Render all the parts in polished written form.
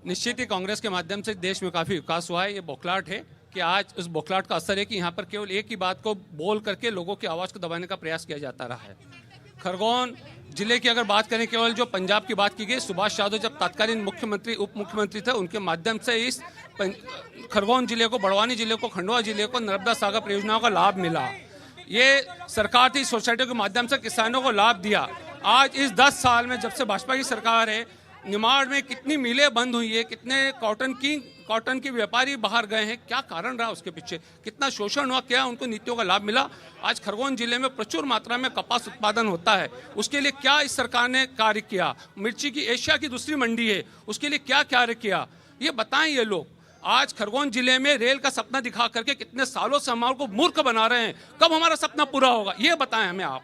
निश्चित ही कांग्रेस के माध्यम से देश में काफ़ी विकास हुआ है। ये बौखलाहट है कि आज उस बौखलाहट का असर है कि यहाँ पर केवल एक ही बात को बोल करके लोगों की आवाज़ को दबाने का प्रयास किया जाता रहा है। खरगोन जिले की अगर बात करें, केवल जो पंजाब की बात की गई, सुभाष यादव जब तत्कालीन मुख्यमंत्री उप मुख्यमंत्री थे, उनके माध्यम से इस खरगोन जिले को, बड़वानी जिले को, खंडवा जिले को नर्मदा सागर परियोजनाओं का लाभ मिला। ये सरकार थी, सोसाइटियों के माध्यम से किसानों को लाभ दिया। आज इस 10 साल में जब से भाजपा की सरकार है, निमाड़ में कितनी मिलें बंद हुई है, कितने कॉटन के व्यापारी बाहर गए हैं, क्या कारण रहा उसके पीछे, कितना शोषण हुआ, क्या उनको नीतियों का लाभ मिला। आज खरगोन जिले में प्रचुर मात्रा में कपास उत्पादन होता है, उसके लिए क्या इस सरकार ने कार्य किया। मिर्ची की एशिया की दूसरी मंडी है, उसके लिए क्या कार्य किया, ये बताएं ये लोग। आज खरगोन जिले में रेल का सपना दिखा करके कितने सालों से हमारे को मूर्ख बना रहे हैं, कब हमारा सपना पूरा होगा ये बताएं हमें आप।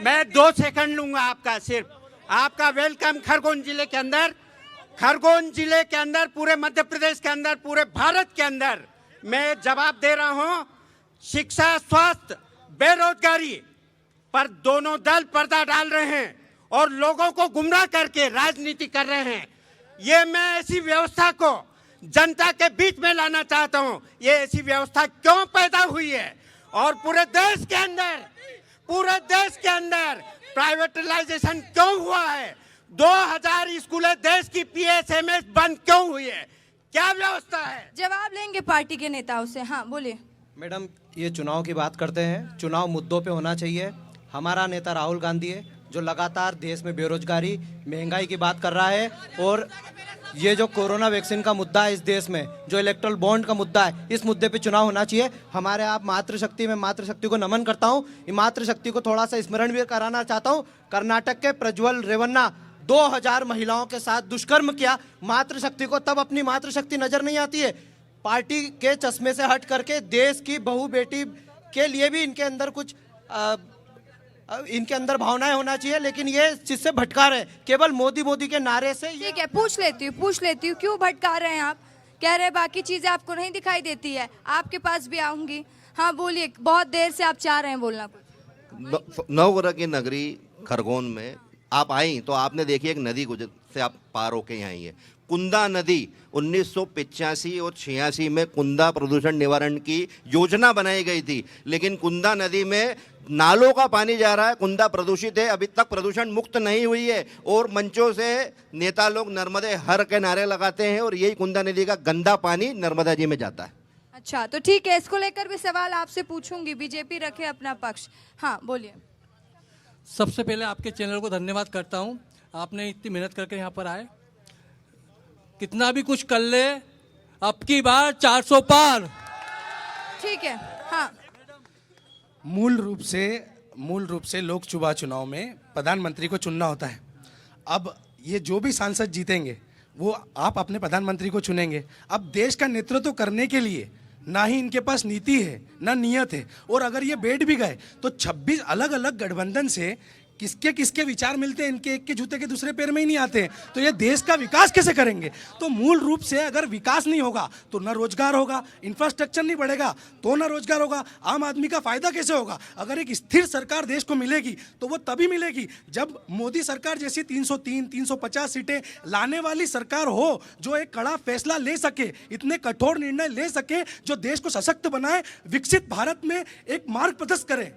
मैं 2 सेकंड लूंगा आपका, सिर्फ आपका वेलकम खरगोन जिले के अंदर, खरगोन जिले के अंदर, पूरे मध्य प्रदेश के अंदर, पूरे भारत के अंदर मैं जवाब दे रहा हूं। शिक्षा, स्वास्थ्य, बेरोजगारी पर दोनों दल पर्दा डाल रहे हैं और लोगों को गुमराह करके राजनीति कर रहे हैं। ये मैं ऐसी व्यवस्था को जनता के बीच में लाना चाहता हूं। ये ऐसी व्यवस्था क्यों पैदा हुई है और पूरे देश के अंदर प्राइवेटाइजेशन क्यों हुआ है, 2000 स्कूलें देश की पीएसएमएस बंद क्यों हुई है, क्या व्यवस्था है। जवाब लेंगे पार्टी के नेताओं से। हाँ बोलिए। मैडम, ये चुनाव की बात करते हैं, चुनाव मुद्दों पे होना चाहिए। हमारा नेता राहुल गांधी है जो लगातार देश में बेरोजगारी, महंगाई की बात कर रहा है, और ये जो कोरोना वैक्सीन का मुद्दा है इस देश में, जो इलेक्ट्रल बॉन्ड का मुद्दा है, इस मुद्दे पे चुनाव होना चाहिए। हमारे आप मातृशक्ति में, मातृशक्ति को नमन करता हूँ। मातृशक्ति को थोड़ा सा स्मरण भी कराना चाहता हूँ। कर्नाटक के प्रज्वल रेवन्ना 2000 महिलाओं के साथ दुष्कर्म किया। मातृशक्ति को तब अपनी मातृशक्ति नजर नहीं आती है। पार्टी के चश्मे से हट करके देश की बहू बेटी के लिए भी इनके अंदर कुछ इनके अंदर भावनाएं होना चाहिए, लेकिन ये जिससे भटका रहे केवल मोदी के नारे से। ठीक है, पूछ लेती हूँ क्यों भटका रहे हैं आप। कह रहे बाकी चीजें आपको नहीं दिखाई देती है, आपके पास भी आऊंगी। हाँ बोलिए, बहुत देर से आप चाह रहे हैं बोलना कुछ। नवग्रह की नगरी खरगोन में आप आई तो आपने देखी एक नदी गुजर से आप पार होके यहाँ आई है, कुंदा नदी। 1985 और 86 में कुंदा प्रदूषण निवारण की योजना बनाई गई थी, लेकिन कुंदा नदी में नालों का पानी जा रहा है, कुंदा प्रदूषित है, अभी तक प्रदूषण मुक्त नहीं हुई है। और मंचों से नेता लोग नर्मदे हर के नारे लगाते हैं और यही कुंदा नदी का गंदा पानी नर्मदा जी में जाता है। अच्छा, तो ठीक है, इसको लेकर भी सवाल आपसे पूछूंगी, बीजेपी रखे अपना पक्ष। हाँ बोलिए। सबसे पहले आपके चैनल को धन्यवाद करता हूं, आपने इतनी मेहनत करके यहाँ पर आए। कितना भी कुछ कर ले, अब की बार 400 पार। ठीक है। हाँ, मूल रूप से लोकसभा चुनाव में प्रधानमंत्री को चुनना होता है। अब ये जो भी सांसद जीतेंगे वो आप अपने प्रधानमंत्री को चुनेंगे। अब देश का नेतृत्व करने के लिए ना ही इनके पास नीति है ना नियत है, और अगर ये बैठ भी गए तो 26 अलग अलग गठबंधन से किसके विचार मिलते हैं, इनके एक के जूते के दूसरे पैर में ही नहीं आते हैं। तो ये देश का विकास कैसे करेंगे। तो मूल रूप से अगर विकास नहीं होगा तो न रोजगार होगा, इंफ्रास्ट्रक्चर नहीं बढ़ेगा तो न रोजगार होगा, आम आदमी का फायदा कैसे होगा। अगर एक स्थिर सरकार देश को मिलेगी तो वो तभी मिलेगी जब मोदी सरकार जैसी 303 350 सीटें लाने वाली सरकार हो, जो एक कड़ा फैसला ले सके, इतने कठोर निर्णय ले सके, जो देश को सशक्त बनाए, विकसित भारत में एक मार्ग प्रशस्त करे।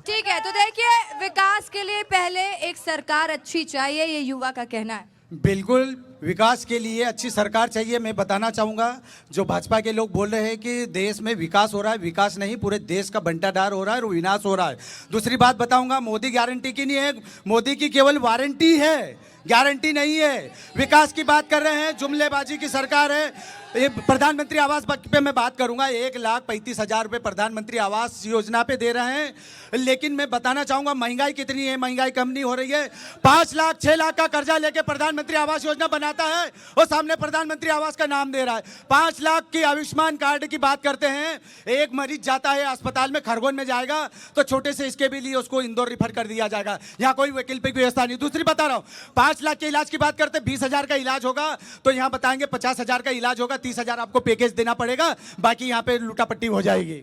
ठीक है, तो देखिए, विकास के लिए पहले एक सरकार अच्छी चाहिए, ये युवा का कहना है। बिल्कुल, विकास के लिए अच्छी सरकार चाहिए। मैं बताना चाहूँगा, जो भाजपा के लोग बोल रहे हैं कि देश में विकास हो रहा है, विकास नहीं, पूरे देश का बंटाढार हो रहा है और विनाश हो रहा है। दूसरी बात बताऊँगा, मोदी गारंटी की नहीं है, मोदी की केवल वारंटी है, गारंटी नहीं है। विकास की बात कर रहे हैं, जुमलेबाजी की सरकार है। ये प्रधानमंत्री आवास पे मैं बात करूंगा, 1,35,000 रुपये प्रधानमंत्री आवास योजना पे दे रहे हैं, लेकिन मैं बताना चाहूंगा महंगाई कितनी है, महंगाई कम नहीं हो रही है। 5 लाख 6 लाख का कर्जा लेके प्रधानमंत्री आवास योजना बनाता है और सामने प्रधानमंत्री आवास का नाम दे रहा है। 5 लाख की आयुष्मान कार्ड की बात करते हैं, एक मरीज जाता है अस्पताल में, खरगोन में जाएगा तो छोटे से इसके भी लिए उसको इंदौर रिफर कर दिया जाएगा, यहाँ कोई वैकल्पिक व्यवस्था नहीं। दूसरी बता रहा हूँ, 5 लाख के इलाज की बात करते, 20,000 का इलाज होगा तो यहाँ बताएंगे 50,000 का इलाज होगा, 30,000 आपको पैकेज देना पड़ेगा, बाकी यहाँ पे लूटापट्टी हो जाएगी।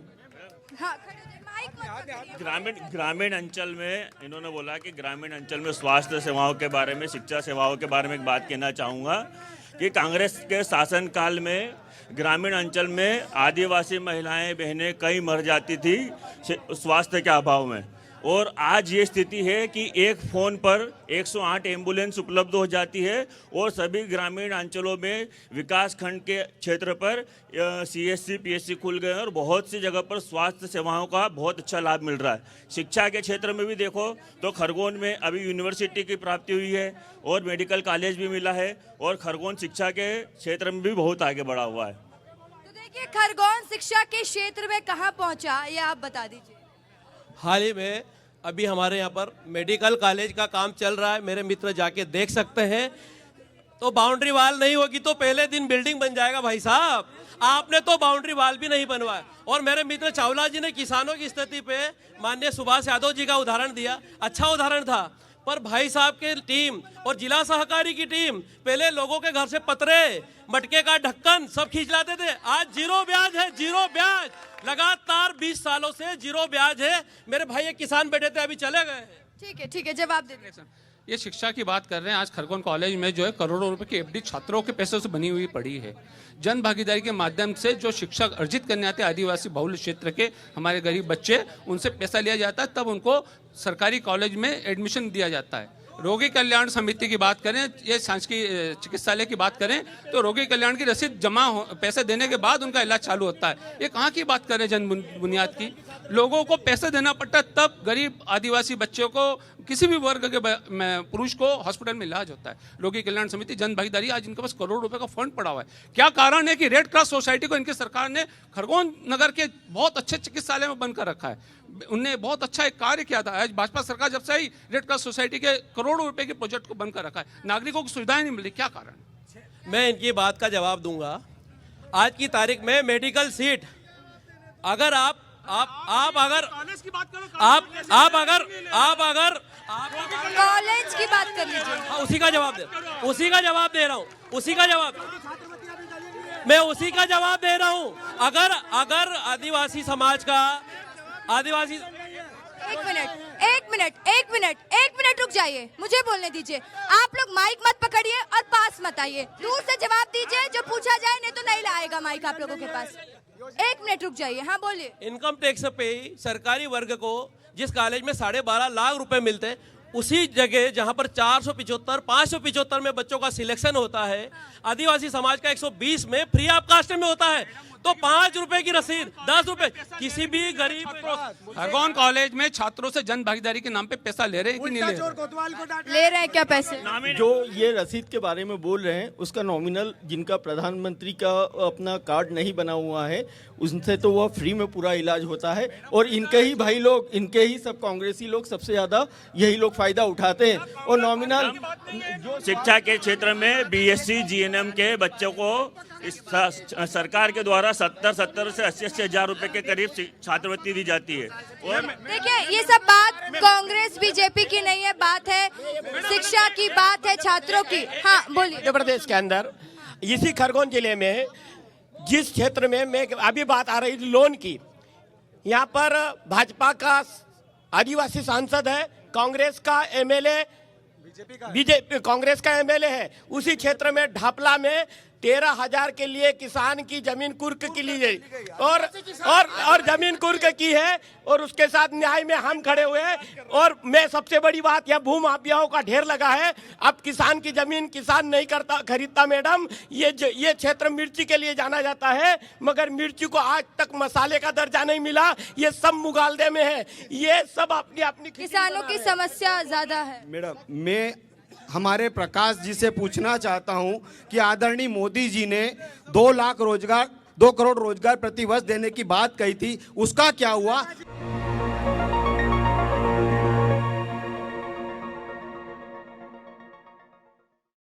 हाँ, माइक ग्रामीण अंचल में इन्होंने बोला कि ग्रामीण अंचल में स्वास्थ्य सेवाओं के बारे में, शिक्षा सेवाओं के बारे में एक बात कहना चाहूँगा कि कांग्रेस के शासनकाल में ग्रामीण अंचल में आदिवासी महिलाएं बहनें कई मर जाती थी स्वास्थ्य के अभाव में, और आज ये स्थिति है कि एक फ़ोन पर 108 एम्बुलेंस उपलब्ध हो जाती है और सभी ग्रामीण अंचलों में विकास खंड के क्षेत्र पर CSC PSC खुल गए हैं और बहुत सी जगह पर स्वास्थ्य सेवाओं का बहुत अच्छा लाभ मिल रहा है। शिक्षा के क्षेत्र में भी देखो तो खरगोन में अभी यूनिवर्सिटी की प्राप्ति हुई है और मेडिकल कॉलेज भी मिला है और खरगोन शिक्षा के क्षेत्र में भी बहुत आगे बढ़ा हुआ है। तो देखिए खरगोन शिक्षा के क्षेत्र में कहाँ पहुँचा ये आप बता दीजिए। हाल ही में अभी हमारे यहाँ पर मेडिकल कॉलेज का काम चल रहा है, मेरे मित्र जाके देख सकते हैं। तो बाउंड्री वाल नहीं होगी तो पहले दिन बिल्डिंग बन जाएगा भाई साहब। आपने तो बाउंड्री वाल भी नहीं बनवाया। और मेरे मित्र चावला जी ने किसानों की स्थिति पे माननीय सुभाष यादव जी का उदाहरण दिया, अच्छा उदाहरण था। पर भाई साहब के टीम और जिला सहकारी की टीम पहले लोगों के घर से पतरे, मटके का ढक्कन सब खींच लाते थे। आज जीरो ब्याज है, जीरो ब्याज, लगातार 20 सालों से जीरो ब्याज है। मेरे भाई एक किसान बैठे थे, अभी चले गए। ठीक है, जवाब दे दीजिए। ये शिक्षा की बात कर रहे हैं। आज खरगोन कॉलेज में जो है करोड़ों रुपए की FD छात्रों के पैसों से बनी हुई पड़ी है। जन भागीदारी के माध्यम से जो शिक्षा अर्जित करने आते हैं आदिवासी बहुल क्षेत्र के हमारे गरीब बच्चे, उनसे पैसा लिया जाता है, तब उनको सरकारी कॉलेज में एडमिशन दिया जाता है। रोगी कल्याण समिति की बात करें, ये शासकीय चिकित्सालय की बात करें तो रोगी कल्याण की रसीद पैसे देने के बाद उनका इलाज चालू होता है। ये कहाँ की बात करें जन बुनियाद की? लोगों को पैसे देना पड़ता है तब गरीब आदिवासी बच्चों को, किसी भी वर्ग के पुरुष को हॉस्पिटल में इलाज होता है। रोगी कल्याण समिति, जन भागीदारी, आज इनके पास करोड़ रुपए का फंड पड़ा हुआ है। क्या कारण है कि रेड क्रॉस सोसाइटी को इनकी सरकार ने खरगोन नगर के बहुत अच्छे चिकित्सालय में बंद कर रखा है। उनने बहुत अच्छा एक कार्य किया था। आज भाजपा सरकार जब से आई रेड क्रॉस सोसाइटी के करोड़ों रुपए के प्रोजेक्ट को बंद कर रखा है। नागरिकों को सुविधाएं नहीं मिली, क्या कारण? मैं इनकी बात का जवाब दूंगा। आज की तारीख में मेडिकल सीट अगर आप अगर कॉलेज की बात कर लीजिए। हाँ, उसी का जवाब दे रहा हूँ। मैं उसी का जवाब दे रहा हूँ। अगर आदिवासी समाज का एक मिनट रुक जाइए, मुझे बोलने दीजिए। आप लोग माइक मत पकड़िए और पास मत आइए, दूर से जवाब दीजिए, जो पूछा जाए, नहीं तो नहीं लाएगा माइक आप लोगों के पास। 1 मिनट रुक जाइए। हाँ बोलिए। इनकम टैक्स पे सरकारी वर्ग को जिस कॉलेज में 12.5 लाख रुपए मिलते हैं, उसी जगह जहां पर 575 में बच्चों का सिलेक्शन होता है, आदिवासी समाज का 120 में फ्री ऑफ कास्ट में होता है। तो 5 रुपए की रसीद, 10 रुपए किसी भी गरीब। खरगोन कॉलेज में छात्रों से जन भागीदारी के नाम पे पैसा ले रहे हैं कि नहीं ले रहे हैं क्या पैसे? जो ये रसीद के बारे में बोल रहे हैं उसका नॉमिनल, जिनका प्रधानमंत्री का अपना कार्ड नहीं बना हुआ है, उनसे तो वह फ्री में पूरा इलाज होता है। और इनके ही भाई लोग, इनके ही सब कांग्रेसी लोग सबसे ज्यादा यही लोग फायदा उठाते हैं। और नॉमिनल जो शिक्षा के क्षेत्र में BSc GNM के बच्चों को इस सरकार के द्वारा 70 से 80 हजार रुपए के करीब छात्रवृत्ति दी जाती है। और देखिए ये सब बात कांग्रेस बीजेपी की नहीं है, बात है शिक्षा की, बात है छात्रों की। हाँ बोलिए। मध्य प्रदेश के अंदर इसी खरगोन जिले में जिस क्षेत्र में मैं अभी बात आ रही थी लोन की, यहाँ पर भाजपा का आदिवासी सांसद है, कांग्रेस का MLA, बीजेपी कांग्रेस का MLA है। उसी क्षेत्र में ढापला में 13,000 के लिए किसान की जमीन कुर्क की ली गई और जमीन कुर्क की है, और उसके साथ न्याय में हम खड़े हुए हैं। और मैं सबसे बड़ी बात, यह भू माफियाओं का ढेर लगा है। अब किसान की जमीन किसान नहीं खरीदता मैडम। ये क्षेत्र मिर्ची के लिए जाना जाता है, मगर मिर्ची को आज तक मसाले का दर्जा नहीं मिला। ये सब मुगालदे में है, ये सब अपनी किसानों की समस्या ज्यादा है। मैडम, मैं हमारे प्रकाश जी से पूछना चाहता हूं कि आदरणीय मोदी जी ने 2 करोड़ रोजगार प्रति वर्ष देने की बात कही थी, उसका क्या हुआ?